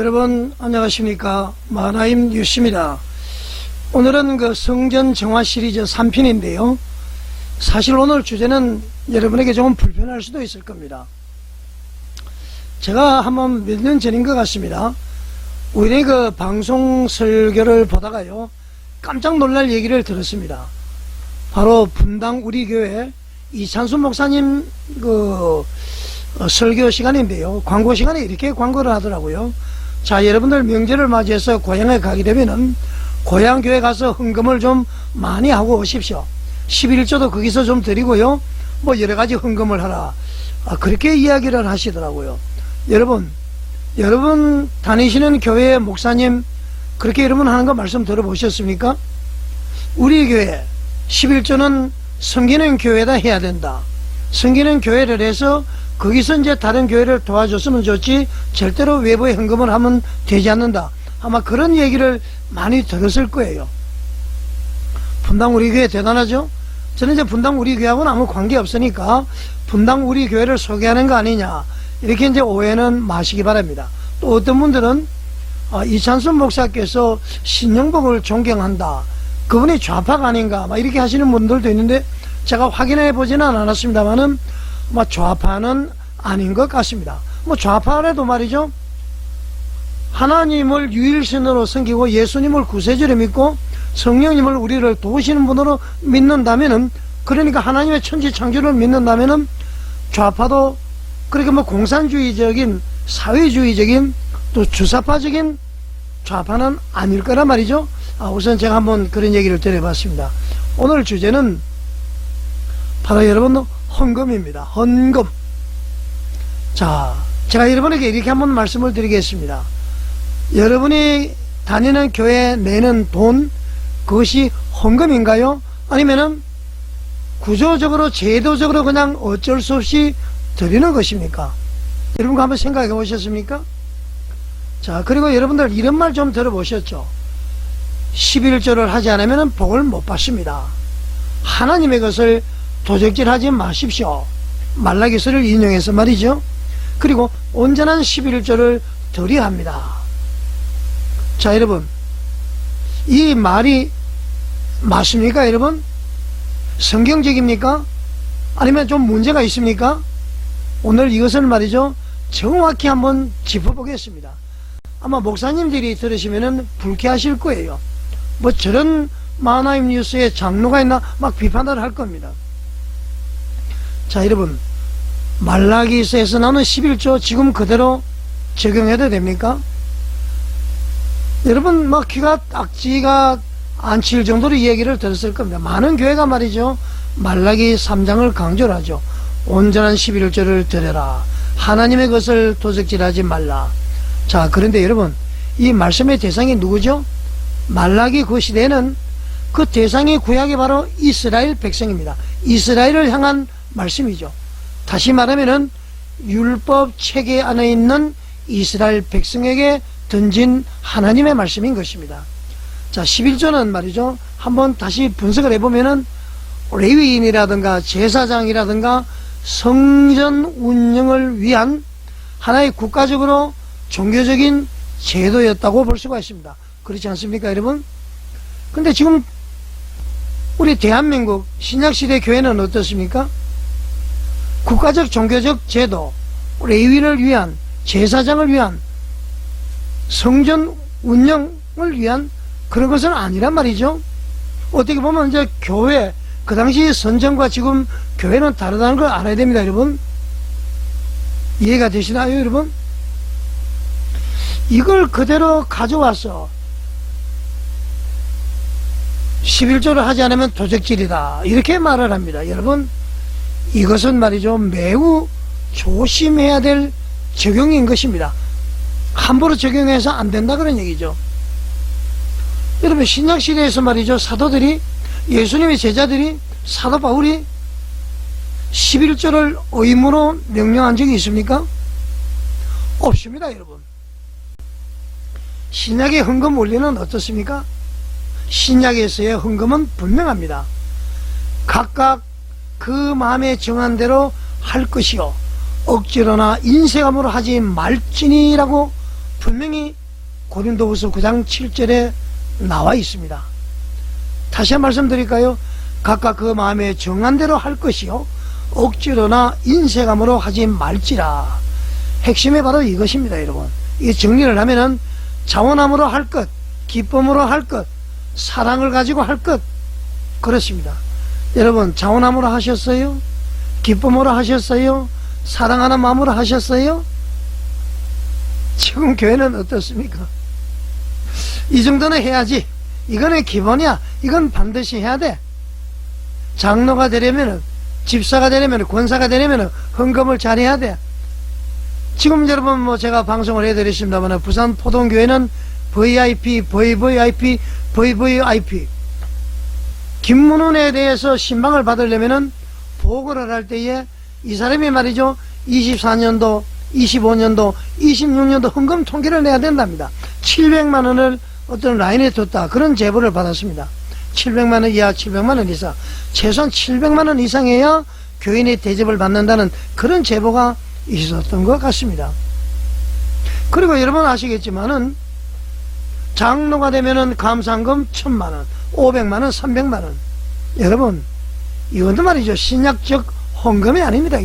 여러분 안녕하십니까. 마하나임 뉴스입니다. 오늘은 그 성전 정화 시리즈 3편인데요. 사실 오늘 주제는 여러분에게 조금 불편할 수도 있을 겁니다. 제가 한번 몇 년 전인 것 같습니다. 우연히 그 방송 설교를 보다가요, 깜짝 놀랄 얘기를 들었습니다. 바로 분당 우리 교회 이찬수 목사님 설교 시간인데요. 광고 시간에 이렇게 광고를 하더라고요. 자, 여러분들 명절을 맞이해서 고향에 가게 되면은 고향 교회 가서 헌금을 좀 많이 하고 오십시오. 11조도 거기서 좀 드리고요, 뭐 여러가지 헌금을 하라, 그렇게 이야기를 하시더라고요. 여러분 다니시는 교회의 목사님 그렇게 여러분 하는 거 말씀 들어보셨습니까? 우리 교회 11조는 섬기는 교회다 해야 된다. 섬기는 교회를 해서 거기서 이제 다른 교회를 도와줬으면 좋지, 절대로 외부에 헌금을 하면 되지 않는다. 아마 그런 얘기를 많이 들었을 거예요. 분당 우리 교회 대단하죠? 저는 이제 분당 우리 교회하고는 아무 관계 없으니까 분당 우리 교회를 소개하는 거 아니냐, 이렇게 이제 오해는 마시기 바랍니다. 또 어떤 분들은 이찬수 목사께서 신영복을 존경한다, 그분이 좌파가 아닌가, 막 이렇게 하시는 분들도 있는데, 제가 확인해 보지는 않았습니다만은 좌파는 아닌 것 같습니다. 좌파라도 말이죠, 하나님을 유일신으로 섬기고 예수님을 구세주로 믿고 성령님을 우리를 도우시는 분으로 믿는다면은, 그러니까 하나님의 천지창조를 믿는다면은 좌파도 그렇게 공산주의적인, 사회주의적인, 또 주사파적인 좌파는 아닐 거란 말이죠. 우선 제가 한번 그런 얘기를 드려봤습니다. 오늘 주제는 바로 여러분 헌금입니다. 헌금. 자, 제가 여러분에게 이렇게 한번 말씀을 드리겠습니다. 여러분이 다니는 교회에 내는 돈, 그것이 헌금인가요? 아니면은 구조적으로 제도적으로 그냥 어쩔 수 없이 드리는 것입니까? 여러분 한번 생각해 보셨습니까? 자, 그리고 여러분들 이런 말 좀 들어보셨죠? 11조를 하지 않으면 복을 못 받습니다. 하나님의 것을 도적질하지 마십시오. 말라기서를 인용해서 말이죠. 그리고 온전한 11조를 드려야 합니다. 자, 여러분, 이 말이 맞습니까? 여러분, 성경적입니까? 아니면 좀 문제가 있습니까? 오늘 이것을 말이죠, 정확히 한번 짚어보겠습니다. 아마 목사님들이 들으시면은 불쾌하실 거예요. 저런 마하나임 뉴스에 장로가 있나 막 비판을 할 겁니다. 자, 여러분, 말라기서에서 나오는 11조 지금 그대로 적용해도 됩니까? 여러분 귀가 딱지가 안 칠 정도로 이 얘기를 들었을 겁니다. 많은 교회가 말이죠, 말라기 3장을 강조를 하죠. 온전한 11조를 드려라, 하나님의 것을 도적질하지 말라. 자, 그런데 여러분, 이 말씀의 대상이 누구죠? 말라기 그 시대에는 그 대상의 구약이 바로 이스라엘 백성입니다. 이스라엘을 향한 말씀이죠. 다시 말하면은 율법 체계 안에 있는 이스라엘 백성에게 던진 하나님의 말씀인 것입니다. 자, 11조는 말이죠, 한번 다시 분석을 해보면은 레위인이라든가 제사장이라든가 성전 운영을 위한 하나의 국가적으로 종교적인 제도였다고 볼 수가 있습니다. 그렇지 않습니까, 여러분? 근데 지금 우리 대한민국 신약시대 교회는 어떻습니까? 국가적 종교적 제도, 레위인을 위한, 제사장을 위한, 성전 운영을 위한 그런 것은 아니란 말이죠. 어떻게 보면 이제 교회, 그 당시 선정과 지금 교회는 다르다는 걸 알아야 됩니다, 여러분. 이해가 되시나요, 여러분? 이걸 그대로 가져와서 11조를 하지 않으면 도적질이다, 이렇게 말을 합니다. 여러분, 이것은 말이죠, 매우 조심해야 될 적용인 것입니다. 함부로 적용해서 안 된다, 그런 얘기죠. 여러분, 신약시대에서 말이죠, 사도들이, 예수님의 제자들이, 사도 바울이 11조를 의무로 명령한 적이 있습니까? 없습니다, 여러분. 신약의 헌금 원리는 어떻습니까? 신약에서의 헌금은 분명합니다. 각각 그 마음에 정한 대로 할 것이요, 억지로나 인색함으로 하지 말지니라고 분명히 고린도후서 9장 7절에 나와 있습니다. 다시 한 말씀드릴까요? 각각 그 마음에 정한 대로 할 것이요 억지로나 인색함으로 하지 말지라. 핵심이 바로 이것입니다. 여러분, 이 정리를 하면은 자원함으로 할 것, 기쁨으로 할 것, 사랑을 가지고 할 것, 그렇습니다. 여러분, 자원함으로 하셨어요? 기쁨으로 하셨어요? 사랑하는 마음으로 하셨어요? 지금 교회는 어떻습니까? 이 정도는 해야지. 이거는 기본이야. 이건 반드시 해야 돼. 장로가 되려면은, 집사가 되려면은, 권사가 되려면은 헌금을 잘해야 돼. 지금 여러분 뭐 제가 방송을 해드렸습니다만 부산 포동교회는 VIP, VVIP, VVIP 김문훈에 대해서 신방을 받으려면은 보고를 할 때에 이 사람이 말이죠 24년도, 25년도, 26년도 헌금 통계를 내야 된답니다. 700만원을 어떤 라인에 뒀다 그런 제보를 받았습니다. 700만원 이하, 700만원 이상, 최소한 700만원 이상해야 교인의 대접을 받는다는 그런 제보가 있었던 것 같습니다. 그리고 여러분 아시겠지만은 장로가 되면은 감상금 1000만원, 500만원, 300만원. 여러분, 이것도 말이죠 신약적 헌금이 아닙니다.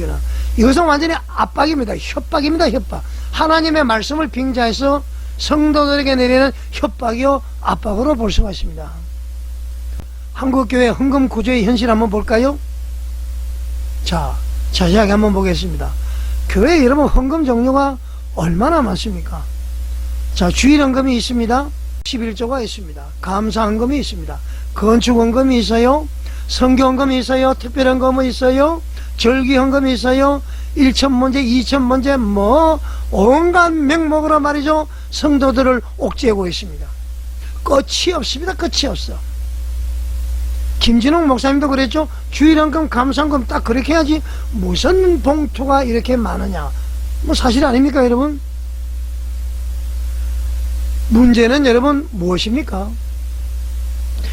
이것은 완전히 압박입니다. 협박입니다. 협박. 하나님의 말씀을 빙자해서 성도들에게 내리는 협박이요 압박으로 볼 수가 있습니다. 한국교회 헌금 구조의 현실 한번 볼까요? 자, 자세하게 한번 보겠습니다. 교회 여러분 헌금 종류가 얼마나 많습니까? 자, 주일헌금이 있습니다. 11조가 있습니다. 감사헌금이 있습니다. 건축헌금이 있어요. 성교헌금이 있어요. 특별헌금이 있어요. 절기헌금이 있어요. 1천문제, 2천문제 뭐 온갖 명목으로 말이죠 성도들을 옥죄고 있습니다. 끝이 없습니다. 끝이 없어. 김진웅 목사님도 그랬죠. 주일헌금, 감사헌금 딱 그렇게 해야지 무슨 봉투가 이렇게 많으냐. 뭐 사실 아닙니까 여러분? 문제는 여러분 무엇입니까?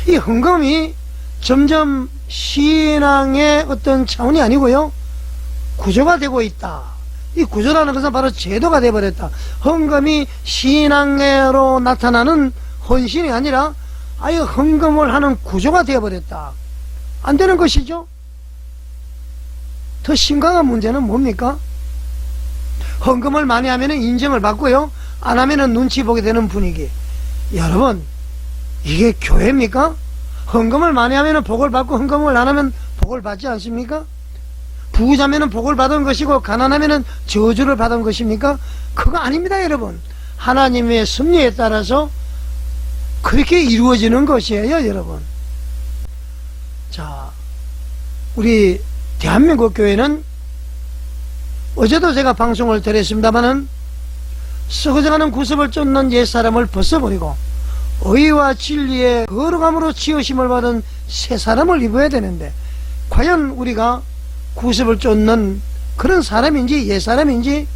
이 헌금이 점점 신앙의 어떤 차원이 아니고요 구조가 되고 있다. 이 구조라는 것은 바로 제도가 되어버렸다. 헌금이 신앙으로 나타나는 헌신이 아니라 아예 헌금을 하는 구조가 되어버렸다. 안 되는 것이죠. 더 심각한 문제는 뭡니까? 헌금을 많이 하면 인정을 받고요 안 하면 눈치 보게 되는 분위기. 여러분, 이게 교회입니까? 헌금을 많이 하면 복을 받고 헌금을 안 하면 복을 받지 않습니까? 부자면 복을 받은 것이고 가난하면 저주를 받은 것입니까? 그거 아닙니다. 여러분, 하나님의 섭리에 따라서 그렇게 이루어지는 것이에요. 여러분, 자, 우리 대한민국 교회는 어제도 제가 방송을 드렸습니다마는 썩어져가는 구습을 쫓는 옛사람을 벗어버리고 의와 진리의 거룩함으로 지으심을 받은 새 사람을 입어야 되는데 과연 우리가 구습을 쫓는 그런 사람인지 옛사람인지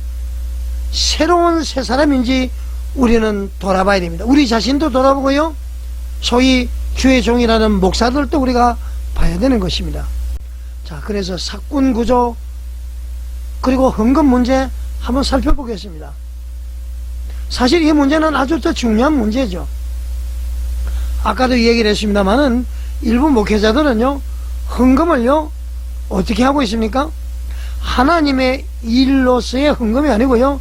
새로운 새 사람인지 우리는 돌아봐야 됩니다. 우리 자신도 돌아보고요 소위 주의 종이라는 목사들도 우리가 봐야 되는 것입니다. 자, 그래서 사꾼 구조 그리고 헌금 문제 한번 살펴보겠습니다. 사실 이 문제는 아주 더 중요한 문제죠. 아까도 얘기를 했습니다마는 일부 목회자들은요 헌금을요 어떻게 하고 있습니까? 하나님의 일로서의 헌금이 아니고요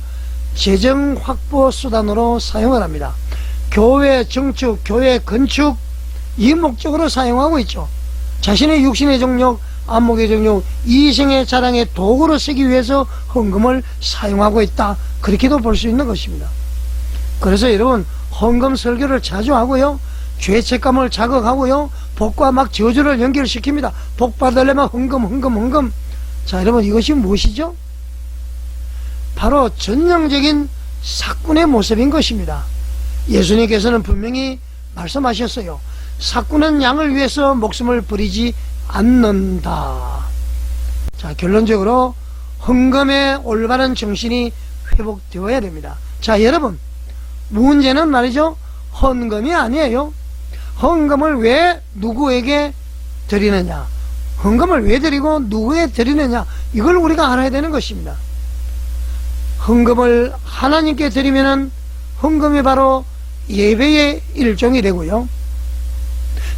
재정 확보 수단으로 사용을 합니다. 교회 정축, 교회 건축 이 목적으로 사용하고 있죠. 자신의 육신의 정욕, 안목의 정욕, 이생의 자랑의 도구로 쓰기 위해서 헌금을 사용하고 있다. 그렇게도 볼 수 있는 것입니다. 그래서 여러분 헌금 설교를 자주 하고요 죄책감을 자극하고요 복과 막 저주를 연결시킵니다. 복 받으려면 헌금. 자, 여러분 이것이 무엇이죠? 바로 전형적인 사꾼의 모습인 것입니다. 예수님께서는 분명히 말씀하셨어요. 사꾼은 양을 위해서 목숨을 버리지 않는다. 자, 결론적으로 헌금의 올바른 정신이 회복되어야 됩니다. 자, 여러분 문제는 말이죠 헌금이 아니에요. 헌금을 왜 누구에게 드리느냐, 헌금을 왜 드리고 누구에 드리느냐, 이걸 우리가 알아야 되는 것입니다. 헌금을 하나님께 드리면은 헌금이 바로 예배의 일종이 되고요.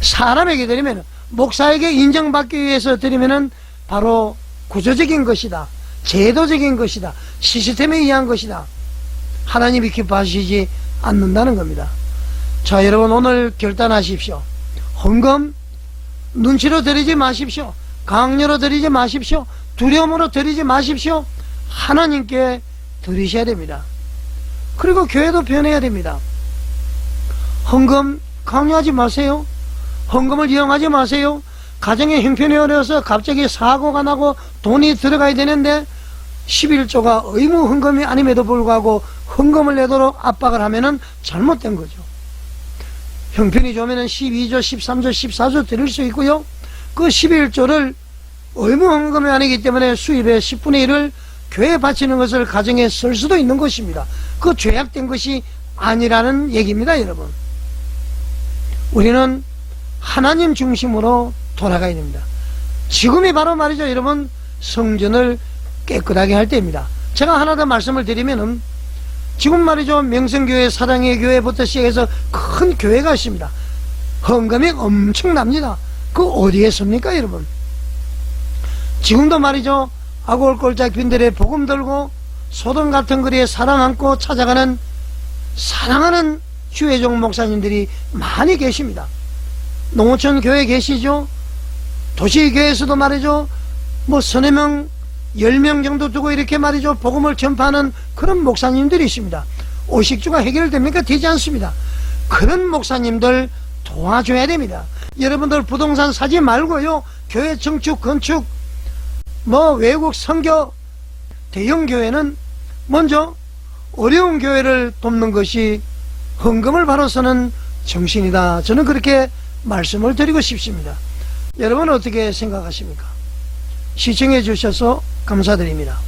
사람에게 드리면, 목사에게 인정받기 위해서 드리면은 바로 구조적인 것이다, 제도적인 것이다, 시스템에 의한 것이다. 하나님이 기뻐하시지 않는다는 겁니다. 자, 여러분, 오늘 결단하십시오. 헌금 눈치로 드리지 마십시오. 강요로 드리지 마십시오. 두려움으로 드리지 마십시오. 하나님께 드리셔야 됩니다. 그리고 교회도 변해야 됩니다. 헌금 강요하지 마세요. 헌금을 이용하지 마세요. 가정의 형편이 어려워서 갑자기 사고가 나고 돈이 들어가야 되는데 11조가 의무 헌금이 아님에도 불구하고 헌금을 내도록 압박을 하면은 잘못된 거죠. 형편이 좋으면 12조, 13조, 14조 드릴 수 있고요. 그 11조를 의무 헌금이 아니기 때문에 수입의 10분의 1을 교회에 바치는 것을 가정에 쓸 수도 있는 것입니다. 그 죄악된 것이 아니라는 얘기입니다, 여러분. 우리는 하나님 중심으로 돌아가야 됩니다. 지금이 바로 말이죠, 여러분, 성전을 깨끗하게 할 때입니다. 제가 하나 더 말씀을 드리면은, 지금 말이죠, 명성교회, 사랑의 교회부터 시작해서 큰 교회가 있습니다. 헌금이 엄청납니다. 그 어디에 씁니까, 여러분? 지금도 말이죠, 아골골짝 빈들에 복음 들고 소돔 같은 거리에 사람 안고 찾아가는 사랑하는 주의종 목사님들이 많이 계십니다. 농어촌 교회 계시죠? 도시교회에서도 말이죠, 뭐 서너 명, 10명 정도 두고 이렇게 말이죠, 복음을 전파하는 그런 목사님들이 있습니다. 오식주가 해결됩니까? 되지 않습니다. 그런 목사님들 도와줘야 됩니다. 여러분들 부동산 사지 말고요, 교회 증축, 건축, 뭐 외국 선교, 대형 교회는 먼저 어려운 교회를 돕는 것이 헌금을 바로 쓰는 정신이다. 저는 그렇게 말씀을 드리고 싶습니다. 여러분 어떻게 생각하십니까? 시청해 주셔서 감사드립니다.